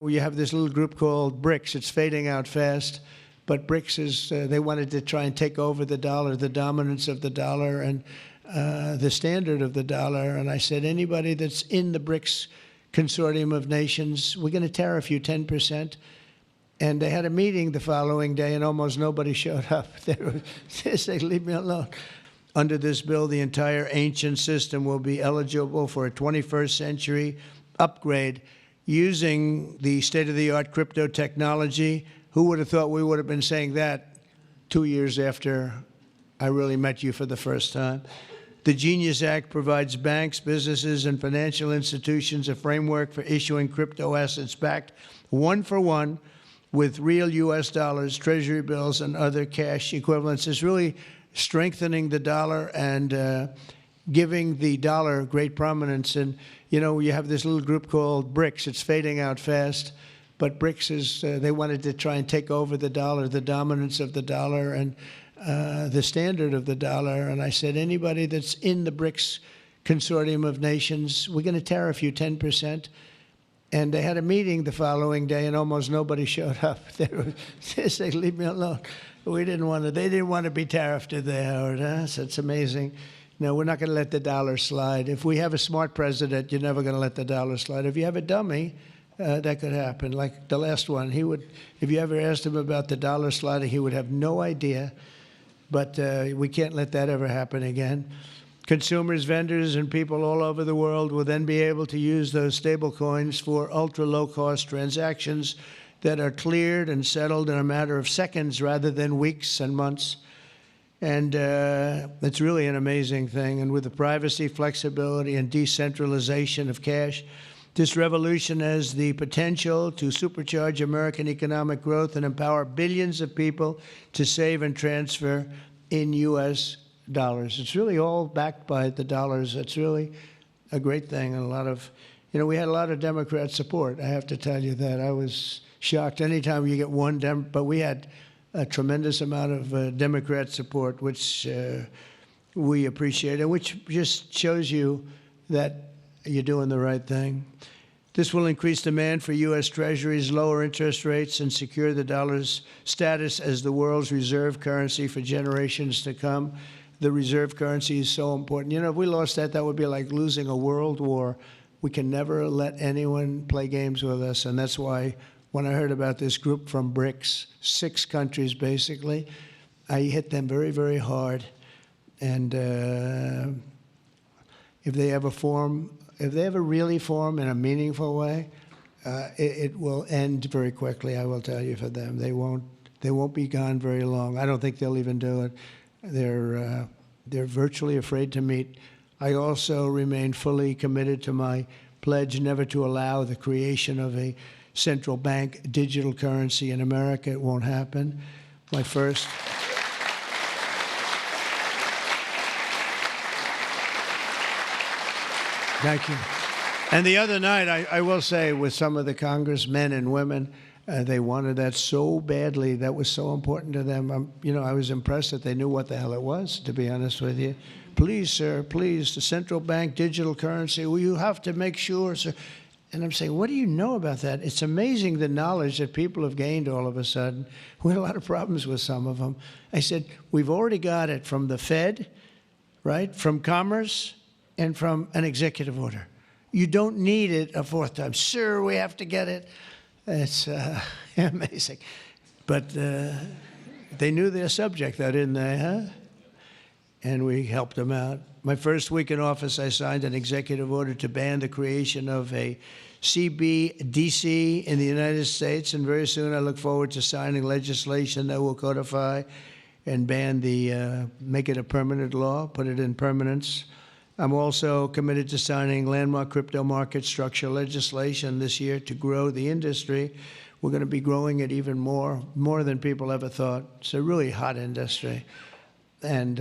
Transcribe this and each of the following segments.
You have this little group called BRICS. It's fading out fast, but BRICS is, they wanted to try and take over the dollar, the dominance of the dollar and the standard of the dollar. And I said, anybody that's in the BRICS consortium of nations, we're going to tariff you 10%. And they had a meeting the following day, and almost nobody showed up. They said, leave me alone. Under this bill, the entire ancient system will be eligible for a 21st century upgrade using the state-of-the-art crypto technology. Who would have thought we would have been saying that 2 years after I really met you for the first time? The Genius Act provides banks, businesses, and financial institutions a framework for issuing crypto assets backed one-for-one with real U.S. dollars, treasury bills, and other cash equivalents. It's really strengthening the dollar and giving the dollar great prominence. And, you know, you have this little group called BRICS. It's fading out fast, but BRICS is, they wanted to try and take over the dollar, the dominance of the dollar and the standard of the dollar. And I said, anybody that's in the BRICS consortium of nations, we're going to tariff you 10%. And they had a meeting the following day, and almost nobody showed up. They said, leave me alone. We didn't want to, they didn't want to be tariffed, did they, Howard? Huh? So it's amazing. No, we're not going to let the dollar slide. If we have a smart president, you're never going to let the dollar slide. If you have a dummy, that could happen. Like the last one, he would, if you ever asked him about the dollar sliding, he would have no idea. But we can't let that ever happen again. Consumers, vendors, and people all over the world will then be able to use those stable coins for ultra-low-cost transactions that are cleared and settled in a matter of seconds rather than weeks and months. And it's really an amazing thing. And with the privacy, flexibility, and decentralization of cash, this revolution has the potential to supercharge American economic growth and empower billions of people to save and transfer in U.S. dollars. It's really all backed by the dollars. It's really a great thing. And a lot of, you know, we had a lot of Democrat support. I have to tell you that. I was shocked anytime you get one but we had a tremendous amount of Democrat support, which we appreciate, and which just shows you that you're doing the right thing. This will increase demand for U.S. Treasuries, lower interest rates, and secure the dollar's status as the world's reserve currency for generations to come. The reserve currency is so important. You know, if we lost that, that would be like losing a world war. We can never let anyone play games with us, and that's why when I heard about this group from BRICS, 6 countries basically, I hit them very, very hard. And if they ever really form in a meaningful way, it will end very quickly, I will tell you, for them. They won't be gone very long. I don't think they'll even do it. They're virtually afraid to meet. I also remain fully committed to my pledge never to allow the creation of a central bank digital currency in America. It won't happen. My first... Thank you. And the other night, I will say, with some of the congressmen and women, they wanted that so badly. That was so important to them. You know, I was impressed that they knew what the hell it was, to be honest with you. Please, sir, please, the central bank digital currency, well, you have to make sure, sir. And I'm saying, what do you know about that? It's amazing the knowledge that people have gained all of a sudden. We had a lot of problems with some of them. I said, we've already got it from the Fed, right, from Commerce, and from an executive order. You don't need it a 4th time. Sir, we have to get it. It's amazing. But they knew their subject, though, didn't they, huh? And we helped them out. My first week in office, I signed an executive order to ban the creation of a CBDC in the United States, and very soon I look forward to signing legislation that will codify and ban the, make it a permanent law, put it in permanence. I'm also committed to signing landmark crypto market structure legislation this year to grow the industry. We're going to be growing it even more than people ever thought. It's a really hot industry. And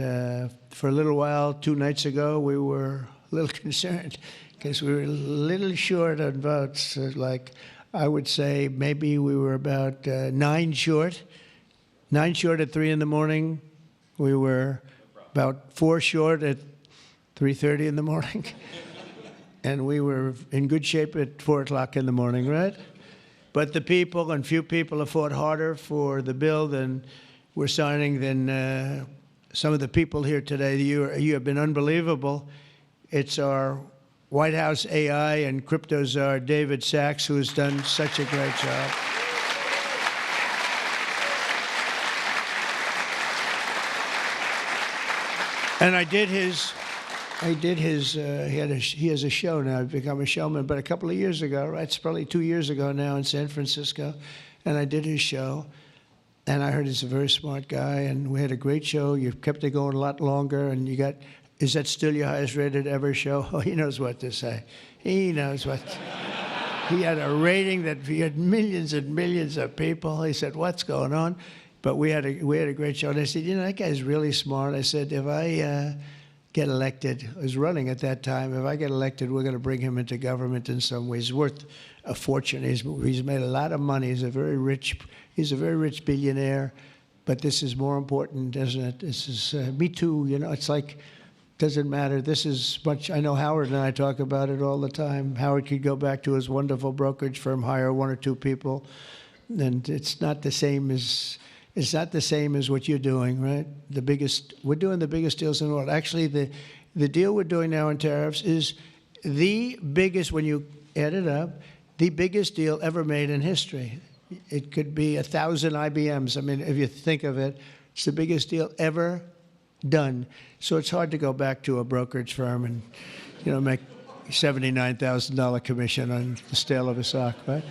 for a little while, 2 nights ago, we were a little concerned because we were a little short on votes. Like, I would say maybe we were about 9 short. 9 short at 3 in the morning. We were about 4 short at 3:30 in the morning. And we were in good shape at 4 o'clock in the morning, right? But the people, and few people have fought harder for the bill than we're signing than some of the people here today. You have been unbelievable. It's our White House AI and crypto czar, David Sachs, who has done such a great job. And he has a show now. I've become a showman, but a couple of years ago, right? It's probably 2 years ago now in San Francisco, and I did his show. And I heard he's a very smart guy, and we had a great show. You've kept it going a lot longer, and you got, is that still your highest rated ever show? Oh, he knows what to say. He knows what. He had a rating that he had millions and millions of people. He said, what's going on? But we had a great show. And I said, you know, that guy's really smart. I said, if I get elected, I was running at that time, if I get elected, we're going to bring him into government in some ways. He's worth a fortune. He's made a lot of money. He's a very rich billionaire. But this is more important, isn't it? This is, me too, you know, it's like, doesn't matter. This is much, I know Howard and I talk about it all the time. Howard could go back to his wonderful brokerage firm, hire 1 or 2 people, and it's not the same as what you're doing, right? We're doing the biggest deals in the world. Actually, the deal we're doing now in tariffs is the biggest, when you add it up, the biggest deal ever made in history. It could be 1,000 IBMs. I mean, if you think of it, it's the biggest deal ever done. So it's hard to go back to a brokerage firm and, you know, make $79,000 commission on the sale of a stock, right?